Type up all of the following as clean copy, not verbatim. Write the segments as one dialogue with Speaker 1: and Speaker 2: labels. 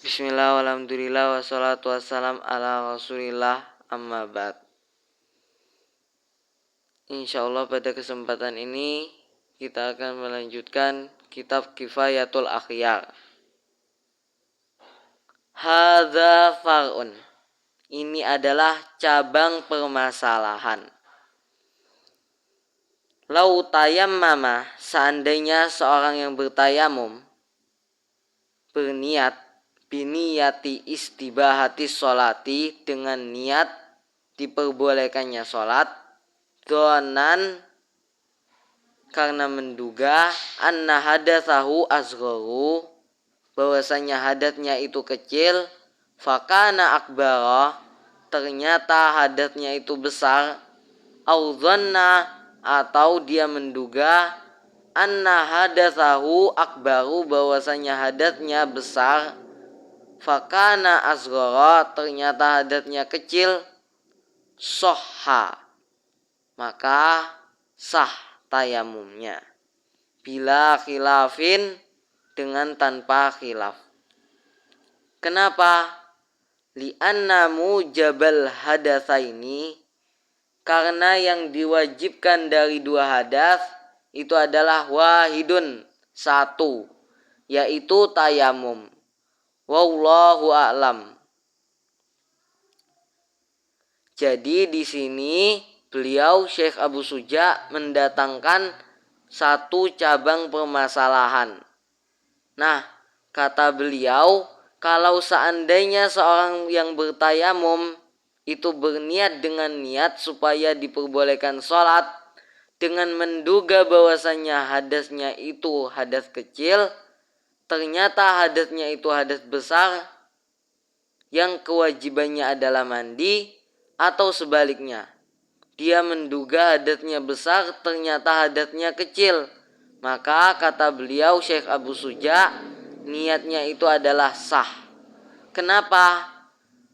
Speaker 1: Bismillah, walhamdulillah, wassalatu wassalam ala rasulillah, amma ba'd. Insyaallah pada kesempatan ini kita akan melanjutkan kitab Kifayatul Akhyar. Hadza far'un. Ini adalah cabang permasalahan. Lau tayammama, seandainya seorang yang bertayamum berniat biniyati istibahati sholati, dengan niat diperbolehkannya sholat, donan karena menduga anna hadatsahu asgharu, bahwasanya hadatnya itu kecil, fakana akbara, ternyata hadatnya itu besar, au dhanna, atau dia menduga anna hadatsahu akbaru, bahwasanya hadatnya besar, fakana asghara, ternyata hadatnya kecil, sohha, maka sah tayamumnya, bila khilafin, dengan tanpa khilaf. Kenapa? Li'anna mujabal hadatsaini, karena yang diwajibkan dari dua hadas itu adalah wahidun, satu, yaitu tayamum. Wallahu a'lam. Jadi di sini beliau Syekh Abu Suja mendatangkan satu cabang permasalahan. Nah, kata beliau, kalau seandainya seorang yang bertayamum itu berniat dengan niat supaya diperbolehkan sholat, dengan menduga bahwasanya hadasnya itu hadas kecil, ternyata hadasnya itu hadas besar yang kewajibannya adalah mandi, atau sebaliknya, dia menduga hadasnya besar ternyata hadasnya kecil, maka kata beliau Syekh Abu Suja, niatnya itu adalah sah. Kenapa?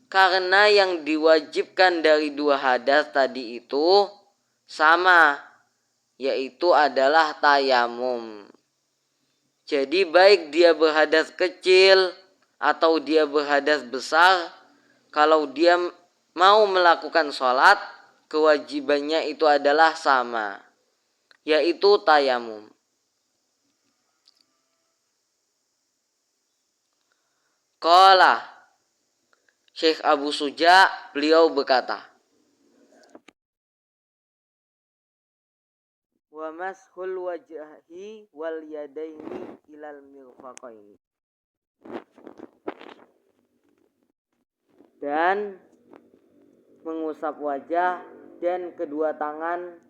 Speaker 1: Karena yang diwajibkan dari dua hadas tadi itu sama, yaitu adalah tayamum. Jadi baik dia berhadas kecil atau dia berhadas besar, kalau dia mau melakukan sholat, kewajibannya itu adalah sama, yaitu tayamum. Qala Syekh Abu Suja, beliau berkata, wa mashul wajhi wal yadaini ilal mirfaqaini, dan mengusap wajah dan kedua tangan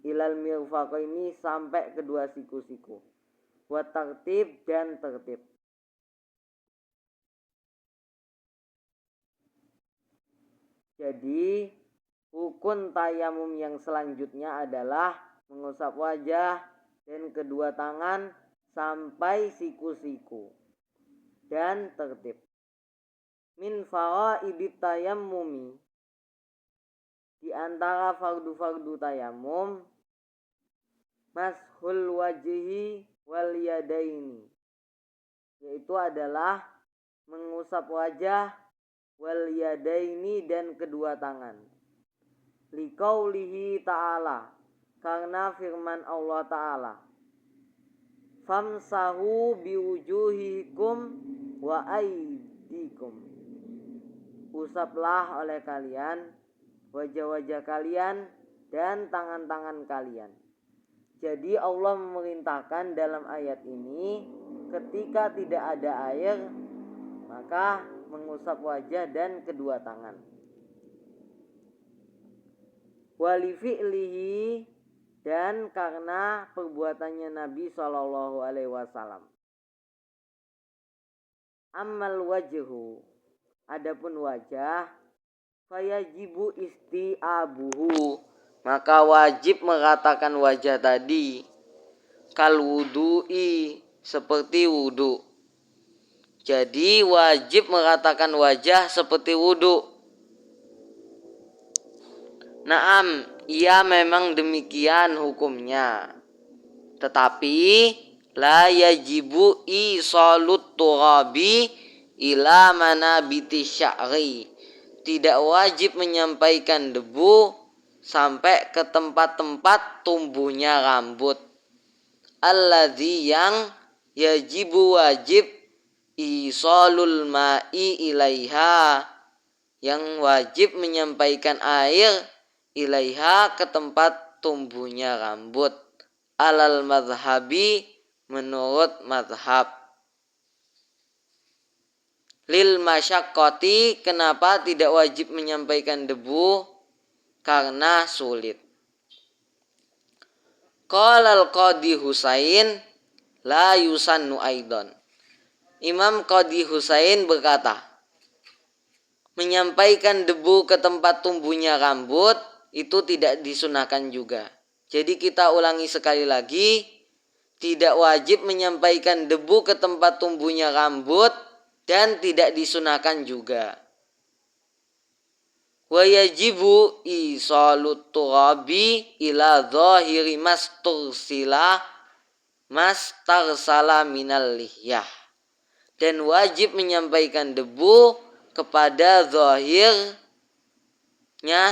Speaker 1: ilal mirfaqaini, sampai kedua siku-siku, wa tartib, dan tertib. Jadi rukun tayamum yang selanjutnya adalah mengusap wajah dan kedua tangan sampai siku-siku dan tertib. Min faraidit tayammumi, di antara fardu-fardu tayamum, mashul wajhi wal yadaini, yaitu adalah mengusap wajah, wal yadaini, dan kedua tangan. Liqaulihi ta'ala, karena firman Allah ta'ala, famsahu biwujuhikum wa aydikum, usaplah oleh kalian wajah-wajah kalian dan tangan-tangan kalian. Jadi Allah memerintahkan dalam ayat ini, ketika tidak ada air, maka mengusap wajah dan kedua tangan. Wali fi'lihi, dan karena perbuatannya Nabi SAW. Ammal wajhu, adapun wajah, fayajibu isti'abuhu, maka wajib meratakan wajah tadi, kal wudu'i, seperti wudu. Jadi wajib meratakan wajah seperti wudu. Naam, iya memang demikian hukumnya. Tetapi la yajibu isalut turabi
Speaker 2: ila manabiti sya'ri, tidak wajib menyampaikan debu sampai ke tempat-tempat tumbuhnya rambut. Alladzi yang yajibu wajib isolul ma'i ilaiha, yang wajib menyampaikan air ilaiha ke tempat tumbuhnya rambut. Alal madhabi, menurut madhab. Lil masyaqqati, kenapa tidak wajib menyampaikan debu? Karena sulit. Qala al-Qadhi Husain la yusannu aidon. Imam Qadhi Husain berkata, menyampaikan debu ke tempat tumbuhnya rambut itu tidak disunahkan juga. Jadi kita ulangi sekali lagi, tidak wajib menyampaikan debu ke tempat tumbuhnya rambut dan tidak disunahkan juga. Wa yajibu isalut turabi ila zahiri mastarsala minal lihyah, dan wajib menyampaikan debu kepada zahirnya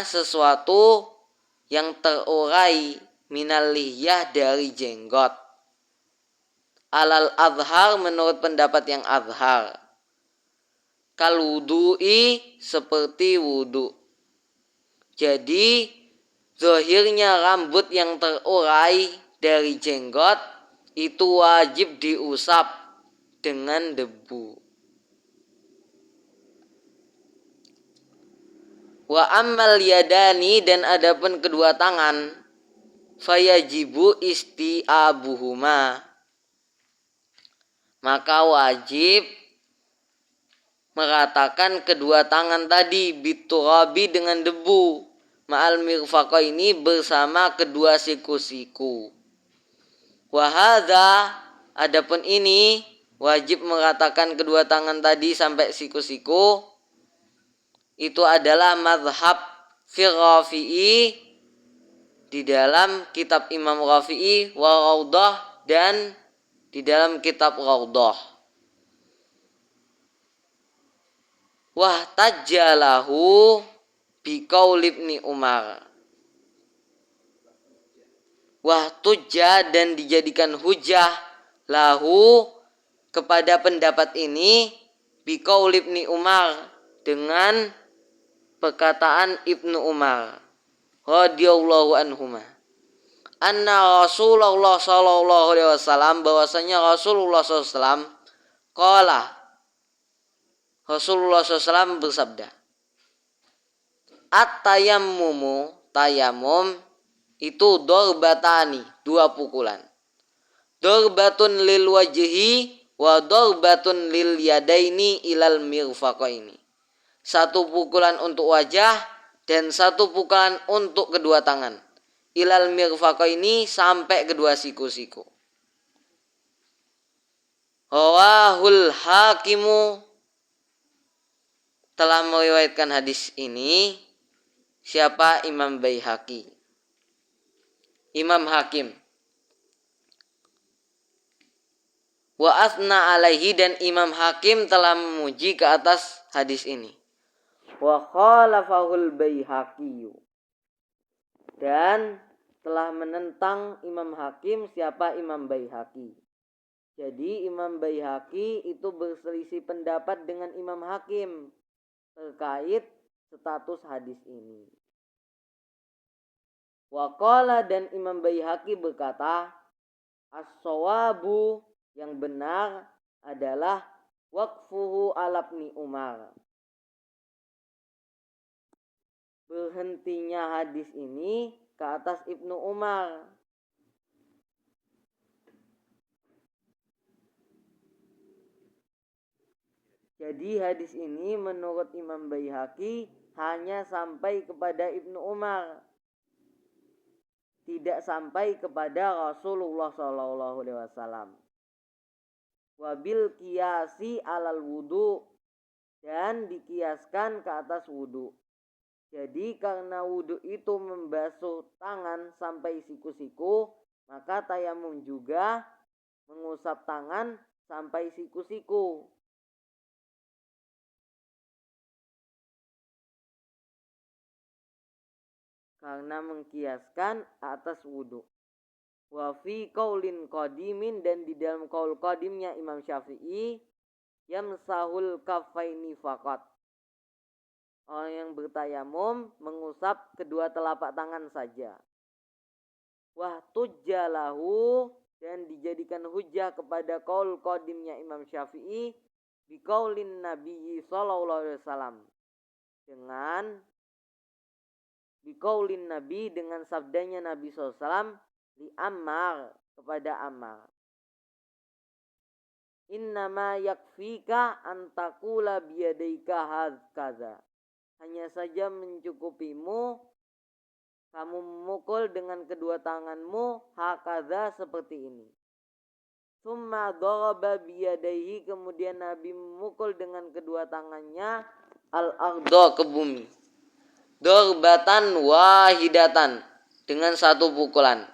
Speaker 2: sesuatu yang terurai minal lihyah, dari jenggot. Alal azhar, menurut pendapat yang azhar. Kal wudu'i, seperti wudu. Jadi zahirnya rambut yang terurai dari jenggot itu wajib diusap dengan debu. Wa ammal yadani, dan adapun kedua tangan, fayajibu isti'abuhuma, maka wajib meratakan kedua tangan tadi biturabi, dengan debu, ma'al mirfaqaini, bersama kedua siku-siku. Wahadha, adapun ini wajib meratakan kedua tangan tadi sampai siku-siku, itu adalah mazhab Rafi'i, di dalam kitab Imam Rafi'i, wa Raudah, dan di dalam kitab Raudah. Wah tajjalahu biqaul Ibni Umar. Wah tujja, dan dijadikan hujah lahu, kepada pendapat ini, biqaul Ibni Umar, dengan perkataan Ibnu Umar radhiyallahu anhuma, anna Rasulullah sallallahu alaihi wasallam, bahwasanya Rasulullah sallallahu alaihi wasallam, qala, Rasulullah SAW bersabda, at-tayammumu, tayamum itu dorbatani, dua pukulan. Dorbatun lil wajhi wa dorbatun lil yadaini ilal mirfaqaini. Satu pukulan untuk wajah dan satu pukulan untuk kedua tangan. Ilal mirfaqaini, sampai kedua siku-siku. Rawahul Hakimu, telah meriwayatkan hadis ini siapa? Imam Baihaqi, Imam Hakim. Wa athna alaihi, dan Imam Hakim telah memuji ke atas hadis ini. Wa khalafahul Baihaqi, dan telah menentang Imam Hakim siapa? Imam Baihaqi. Jadi Imam Baihaqi itu berselisih pendapat dengan Imam Hakim terkait status hadis ini. Waqala, dan Imam Baihaqi berkata, as-shawabu, yang benar adalah waqfuhu ala Ibni Umar. Berhentinya hadis ini ke atas Ibnu Umar. Jadi hadis ini menurut Imam Baihaqi hanya sampai kepada Ibnu Umar, tidak sampai kepada Rasulullah SAW. Wabil kiasi alal wudu, dan dikiaskan ke atas wudu. Jadi karena wudu itu membasuh tangan sampai siku-siku, maka tayamum juga mengusap tangan sampai siku-siku.
Speaker 1: karena mengkiaskan atas wudhu. Wa fi qaulin qadimin, dan di dalam qaul qadimnya Imam Syafi'i, yamsahul kaffaini faqat. Orang yang bertayamum mengusap kedua telapak tangan saja. Wah tujjalahu, dan dijadikan hujjah kepada qaul qadimnya Imam Syafi'i bi qaulin Nabi sallallahu alaihi wasallam, dengan biqaulin Nabi, dengan sabdanya Nabi SAW li Ammar, kepada Ammar, innama yakfika antakula biyadaika hadkaza, hanya saja mencukupimu kamu memukul dengan kedua tanganmu hakaza, seperti ini. Summa daraba biyadaihi, kemudian Nabi memukul dengan kedua tangannya al-ardha, ke bumi, darbatan wahidatan, dengan satu pukulan.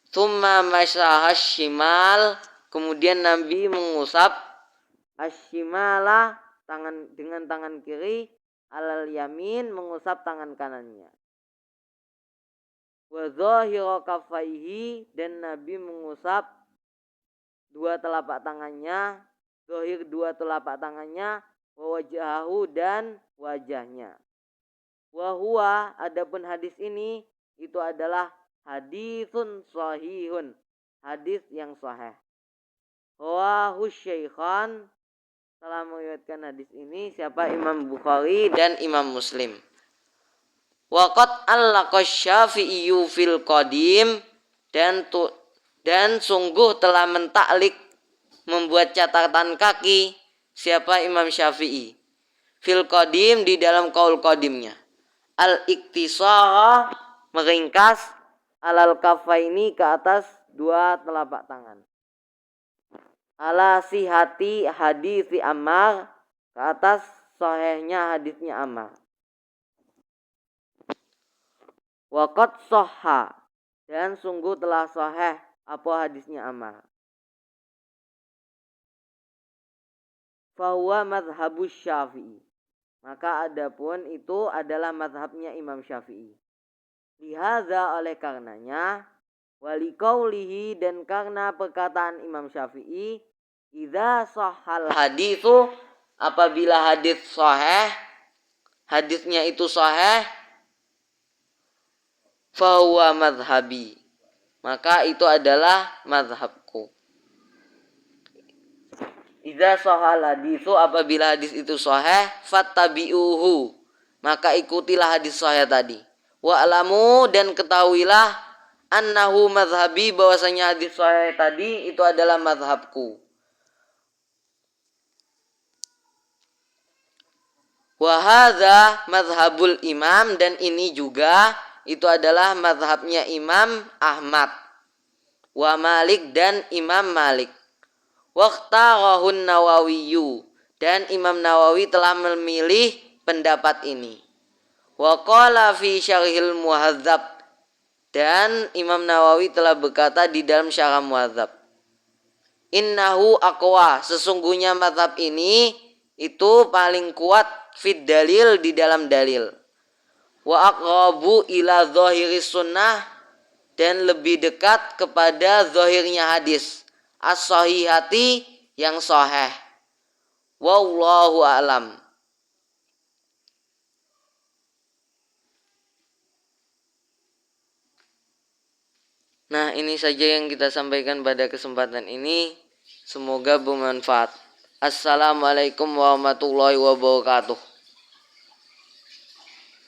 Speaker 1: Tsumma masyahas shimal, kemudian Nabi mengusap asyimala, tangan dengan tangan kiri, alal yamin, mengusap tangan kanannya. Wa zahira kaffaihi, dan Nabi mengusap dua telapak tangannya, zahir dua telapak tangannya, wa wajahahu, dan wajahnya. Wa huwa, adapun hadis ini itu adalah hadisun sahihun, hadis yang sahih. Rawahu Syaikhan, telah meriwayatkan hadis ini siapa? Imam Bukhari dan Imam Muslim. Waqad allaqa Syafi'iyyu fil qadim, dan sungguh telah mentaklik, membuat catatan kaki siapa? Imam Syafi'i fil qadim, di dalam qaul qadimnya, al-iktisara, meringkas, alal kafaini, ke atas dua telapak tangan, ala sihati hadisi Ammar, ke atas sahihnya hadisnya Ammar. Waqad sahha, dan sungguh telah sahih apa hadisnya Ammar. Fahuwa madhabus Syafi'i, maka adapun itu adalah madhabnya Imam Syafi'i. Lihaza, oleh karenanya, wali qaulihi, dan karena perkataan Imam Syafi'i, idza sahhal haditsu, apabila hadis sahih, hadisnya itu sahih, fahuwa madhabi, maka itu adalah madhabku. Idza sahhal haditsu, apabila hadis itu sahih, fattabi'uhu, maka ikutilah hadis sahih tadi. Wa'lamu, dan ketahuilah, annahu madhabi, bahwasanya hadis sahih tadi itu adalah madhabku. Wa hadza madhabul imam, dan ini juga itu adalah madhabnya Imam Ahmad, wa Malik, dan Imam Malik. Waqtarahun Nawawiyu, dan Imam Nawawi telah memilih pendapat ini. Wa qala fi syarhil muhadzab, dan Imam Nawawi telah berkata di dalam syarah muhadzab, innahu aqwa, sesungguhnya mazhab ini itu paling kuat, fid dalil, di dalam dalil, wa aqrabu ila zahiris sunnah, dan lebih dekat kepada zahirnya hadis, as-sahihati, yang sahih. Wallahu a'lam. Nah, ini saja yang kita sampaikan pada kesempatan ini. Semoga bermanfaat. Assalamualaikum warahmatullahi wabarakatuh.